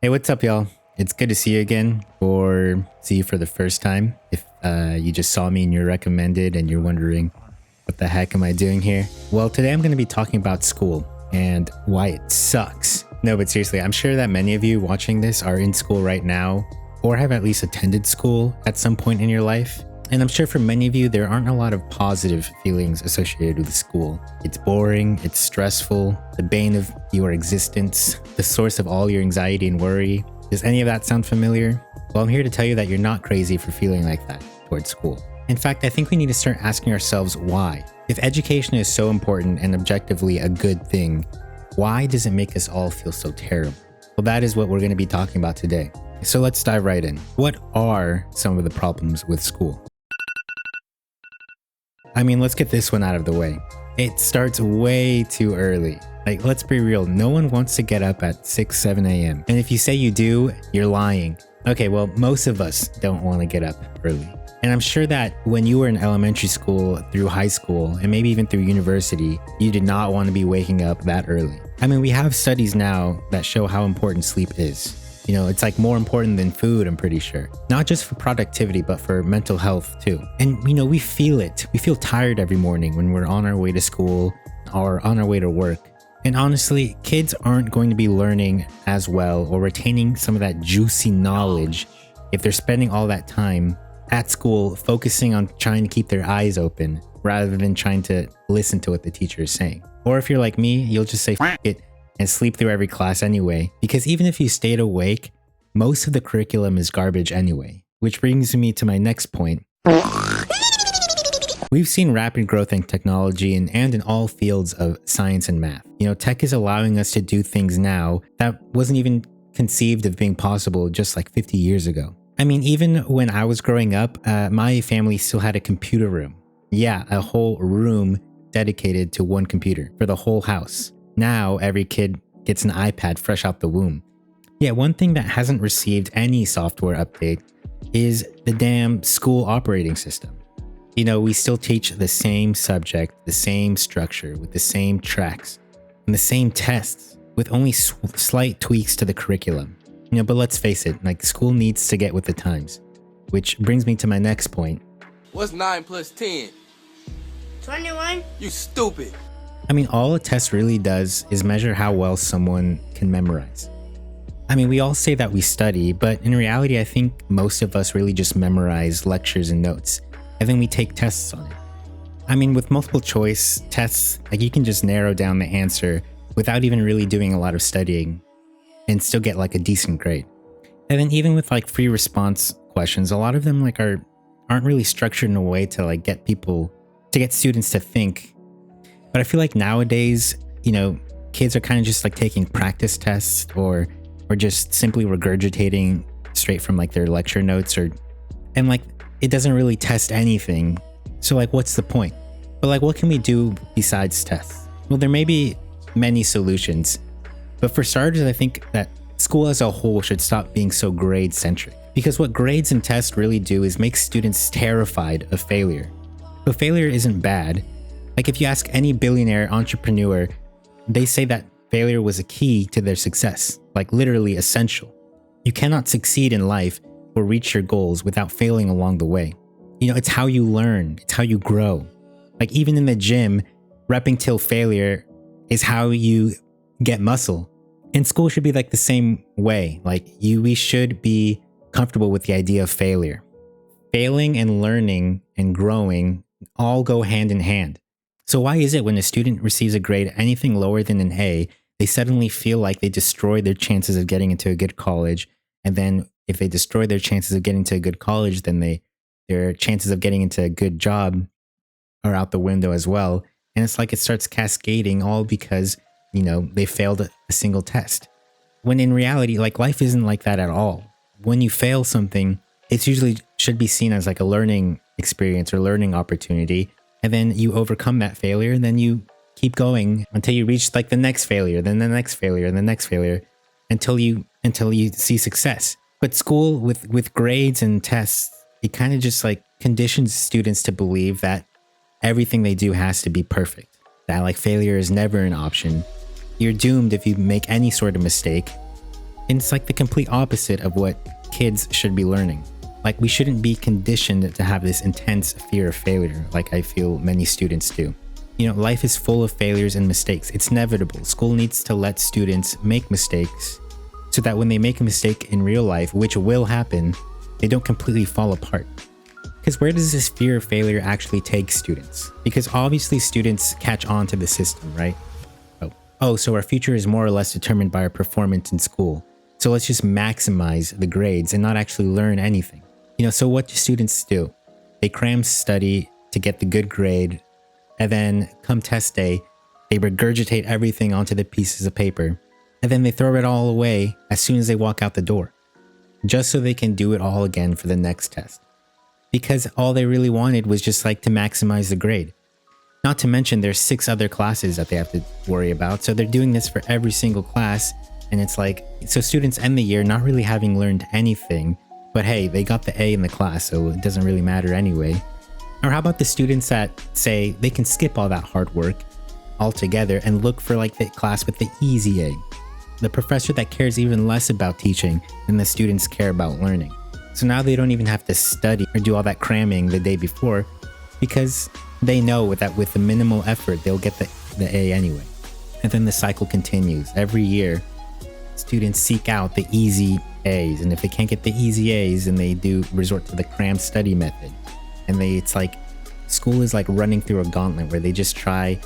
Hey, what's up, y'all? It's good to see you again, or see you for the first time. If you just saw me and you're recommended and you're wondering, what the heck am I doing here? Well, today I'm going to be talking about school and why it sucks. No, but seriously, I'm sure that many of you watching this are in school right now, or have at least attended school at some point in your life. And I'm sure for many of you, there aren't a lot of positive feelings associated with school. It's boring, it's stressful, the bane of your existence, the source of all your anxiety and worry. Does any of that sound familiar? Well, I'm here to tell you that you're not crazy for feeling like that towards school. In fact, I think we need to start asking ourselves why. If education is so important and objectively a good thing, why does it make us all feel so terrible? Well, that is what we're going to be talking about today. So let's dive right in. What are some of the problems with school? I mean, let's get this one out of the way. It starts way too early. Like, let's be real, no one wants to get up at 6, 7 a.m. And if you say you do, you're lying. Okay, well, most of us don't want to get up early. And I'm sure that when you were in elementary school, through high school, and maybe even through university, you did not want to be waking up that early. I mean, we have studies now that show how important sleep is. You know, it's like more important than food, I'm pretty sure. Not just for productivity, but for mental health too. And you know, we feel it. We feel tired every morning when we're on our way to school or on our way to work. And honestly, kids aren't going to be learning as well or retaining some of that juicy knowledge if they're spending all that time at school focusing on trying to keep their eyes open rather than trying to listen to what the teacher is saying. Or if you're like me, you'll just say F it and sleep through every class anyway, because even if you stayed awake, most of the curriculum is garbage anyway. Which brings me to my next point. We've seen rapid growth in technology and in all fields of science and math. You know, tech is allowing us to do things now that wasn't even conceived of being possible just like 50 years ago. I mean, even when I was growing up, my family still had a computer room. Yeah, a whole room dedicated to one computer for the whole house. Now, every kid gets an iPad fresh out the womb. Yeah, one thing that hasn't received any software update is the damn school operating system. You know, we still teach the same subject, the same structure, with the same tracks, and the same tests, with only slight tweaks to the curriculum. You know, but let's face it, like, school needs to get with the times. Which brings me to my next point. What's 9 plus 10? 21? You stupid. I mean, all a test really does is measure how well someone can memorize. I mean, we all say that we study, but in reality, I think most of us really just memorize lectures and notes, and then we take tests on it. I mean, with multiple choice tests, like, you can just narrow down the answer without even really doing a lot of studying and still get like a decent grade. And then even with like free response questions, a lot of them like aren't really structured in a way to like get students to think. But I feel like nowadays, you know, kids are kind of just like taking practice tests or just simply regurgitating straight from like their lecture notes and like it doesn't really test anything. So like, what's the point? But like, what can we do besides tests? Well, there may be many solutions, but for starters, I think that school as a whole should stop being so grade centric, because what grades and tests really do is make students terrified of failure. But failure isn't bad. Like, if you ask any billionaire entrepreneur, they say that failure was a key to their success, like literally essential. You cannot succeed in life or reach your goals without failing along the way. You know, it's how you learn, it's how you grow. Like, even in the gym, repping till failure is how you get muscle. And school should be like the same way. Like, we should be comfortable with the idea of failure. Failing and learning and growing all go hand in hand. So why is it when a student receives a grade anything lower than an A, they suddenly feel like they destroyed their chances of getting into a good college? And then if they destroy their chances of getting into a good college, then their chances of getting into a good job are out the window as well. And it's like it starts cascading all because, you know, they failed a single test. When in reality, like, life isn't like that at all. When you fail something, it's usually should be seen as like a learning experience or learning opportunity. And then you overcome that failure, and then you keep going until you reach like the next failure, then the next failure, and the next failure, until you see success. But school with grades and tests, it kind of just like conditions students to believe that everything they do has to be perfect. That like failure is never an option. You're doomed if you make any sort of mistake. And it's like the complete opposite of what kids should be learning. Like, we shouldn't be conditioned to have this intense fear of failure, like I feel many students do. You know, life is full of failures and mistakes. It's inevitable. School needs to let students make mistakes so that when they make a mistake in real life, which will happen, they don't completely fall apart. Because where does this fear of failure actually take students? Because obviously students catch on to the system, right? So our future is more or less determined by our performance in school. So let's just maximize the grades and not actually learn anything. You know, so what do students do? They cram study to get the good grade, and then come test day, they regurgitate everything onto the pieces of paper, and then they throw it all away as soon as they walk out the door, just so they can do it all again for the next test. Because all they really wanted was just like to maximize the grade. Not to mention there's 6 other classes that they have to worry about. So they're doing this for every single class. And it's like, so students end the year not really having learned anything, but hey, they got the A in the class, so it doesn't really matter anyway. Or how about the students that say they can skip all that hard work altogether and look for like the class with the easy A, the professor that cares even less about teaching than the students care about learning. So now they don't even have to study or do all that cramming the day before, because they know that with the minimal effort, they'll get the A anyway. And then the cycle continues. Every year, students seek out the easy A's. And if they can't get the easy A's, then they do resort to the cram study method. And it's like, school is like running through a gauntlet where they just try,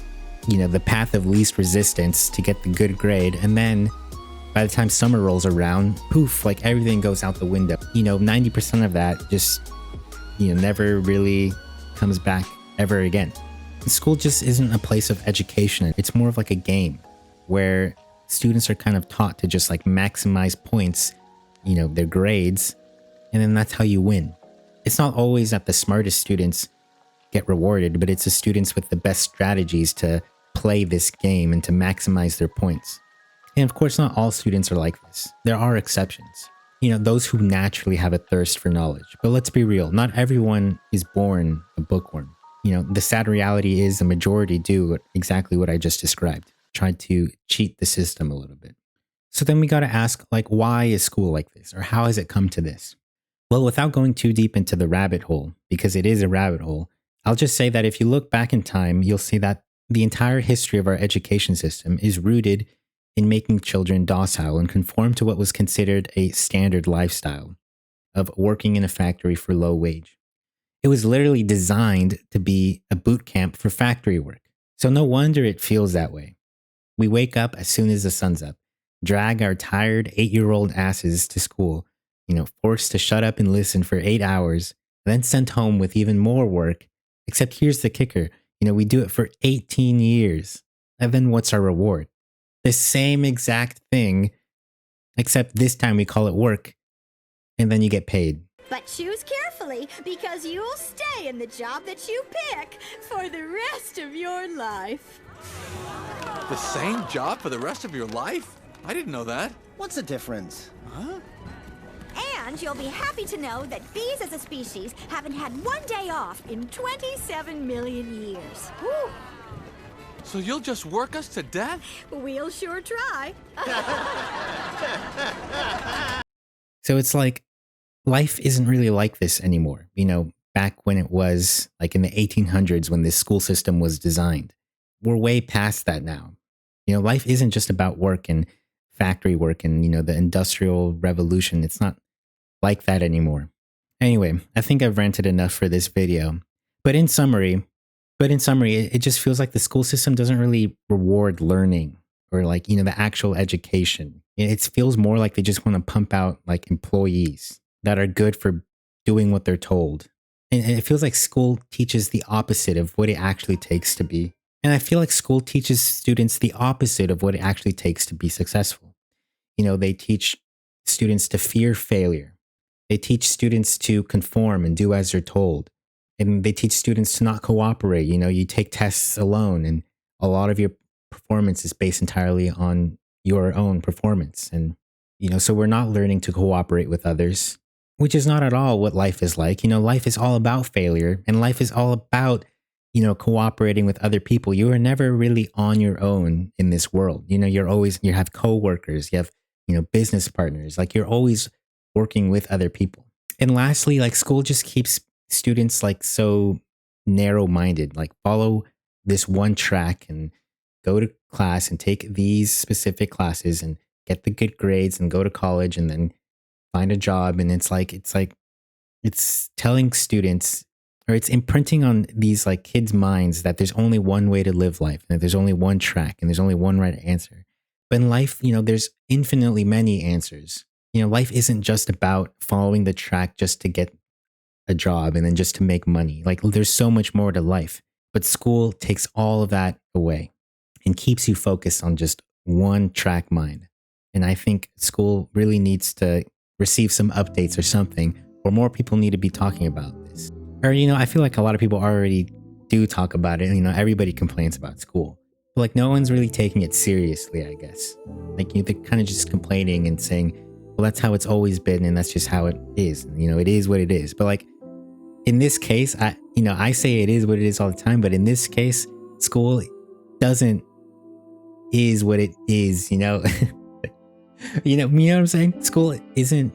you know, the path of least resistance to get the good grade. And then by the time summer rolls around, poof, like everything goes out the window. You know, 90% of that just, you know, never really comes back ever again. School just isn't a place of education. It's more of like a game where students are kind of taught to just like maximize points, you know, their grades, and then that's how you win. It's not always that the smartest students get rewarded, but it's the students with the best strategies to play this game and to maximize their points. And of course, not all students are like this. There are exceptions. You know, those who naturally have a thirst for knowledge. But let's be real, not everyone is born a bookworm. You know, the sad reality is the majority do exactly what I just described. Try to cheat the system a little bit. So then we got to ask, like, why is school like this? Or how has it come to this? Well, without going too deep into the rabbit hole, because it is a rabbit hole, I'll just say that if you look back in time, you'll see that the entire history of our education system is rooted in making children docile and conform to what was considered a standard lifestyle of working in a factory for low wage. It was literally designed to be a boot camp for factory work. So no wonder it feels that way. We wake up as soon as the sun's up, drag our tired 8-year-old asses to school, you know, forced to shut up and listen for 8 hours, then sent home with even more work. Except here's the kicker, you know, we do it for 18 years. And then what's our reward? The same exact thing, except this time we call it work, and then you get paid. But choose carefully, because you'll stay in the job that you pick for the rest of your life. The same job for the rest of your life? I didn't know that. What's the difference? Huh? And you'll be happy to know that bees as a species haven't had one day off in 27 million years. Woo. So you'll just work us to death? We'll sure try. So it's like, life isn't really like this anymore. You know, back when it was like in the 1800s when this school system was designed. We're way past that now. You know, life isn't just about work and factory work and, you know, the industrial revolution. It's not like that anymore. Anyway, I think I've ranted enough for this video. But in summary, it just feels like the school system doesn't really reward learning or like, you know, the actual education. It feels more like they just want to pump out like employees that are good for doing what they're told. And it feels like school teaches the opposite of what it actually takes to be. And I feel like school teaches students the opposite of what it actually takes to be successful. You know, they teach students to fear failure. They teach students to conform and do as they're told. And they teach students to not cooperate. You know, you take tests alone and a lot of your performance is based entirely on your own performance. And, you know, so we're not learning to cooperate with others, which is not at all what life is like. You know, life is all about failure and life is all about, you know, cooperating with other people. You are never really on your own in this world. You know, you have coworkers, you have business partners. Like, you're always working with other people. And lastly, like, school just keeps students like so narrow-minded, like follow this one track and go to class and take these specific classes and get the good grades and go to college and then find a job. And it's telling students, or it's imprinting on these like kids' minds that there's only one way to live life and that there's only one track and there's only one right answer. But in life, there's infinitely many answers. Life isn't just about following the track just to get a job and then just to make money. Like, there's so much more to life. But school takes all of that away and keeps you focused on just one track mind. And I think school really needs to receive some updates or something, or more people need to be talking about this. Or, I feel like a lot of people already do talk about it. Everybody complains about school. But like, no one's really taking it seriously, I guess. Like, they're kind of just complaining and saying, well, that's how it's always been and that's just how it is. It is what it is. But like, in this case, I say it is what it is all the time, but in this case, school is what it is, you know what I'm saying? School isn't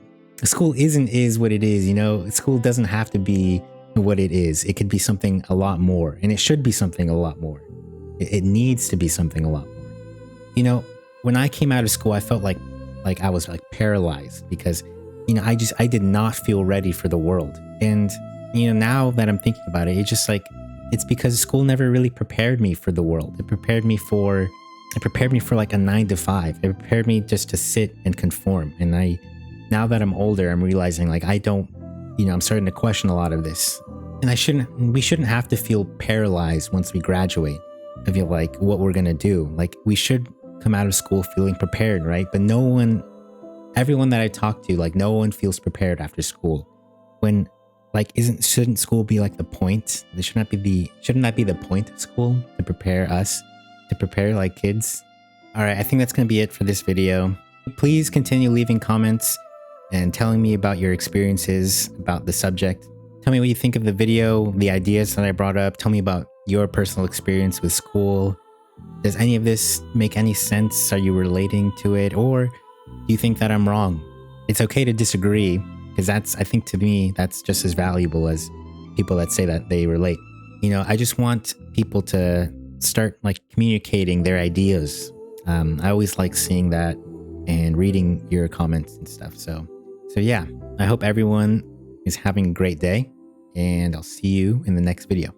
is what it is, School doesn't have to be what it is. It could be something a lot more, and it should be something a lot more. It needs to be something a lot more. When I came out of school, I felt like I was like paralyzed because, I did not feel ready for the world. And, now that I'm thinking about it, it's just like, it's because school never really prepared me for the world. It prepared me for like a 9 to 5. It prepared me just to sit and conform. And now that I'm older, I'm realizing like, I'm starting to question a lot of this. And we shouldn't have to feel paralyzed once we graduate. I feel like what we're going to do, like, we should come out of school feeling prepared, right? But everyone that I talk to, like, no one feels prepared after school. When, like, shouldn't school be like the point? Shouldn't that be the point of school? To prepare us, to prepare like kids? All right, I think that's going to be it for this video. Please continue leaving comments and telling me about your experiences about the subject. Tell me what you think of the video, the ideas that I brought up. Tell me about your personal experience with school. Does any of this make any sense? Are you relating to it? Or do you think that I'm wrong? It's okay to disagree, because I think to me, that's just as valuable as people that say that they relate. I just want people to start like communicating their ideas. I always like seeing that and reading your comments and stuff. So yeah, I hope everyone is having a great day, and I'll see you in the next video.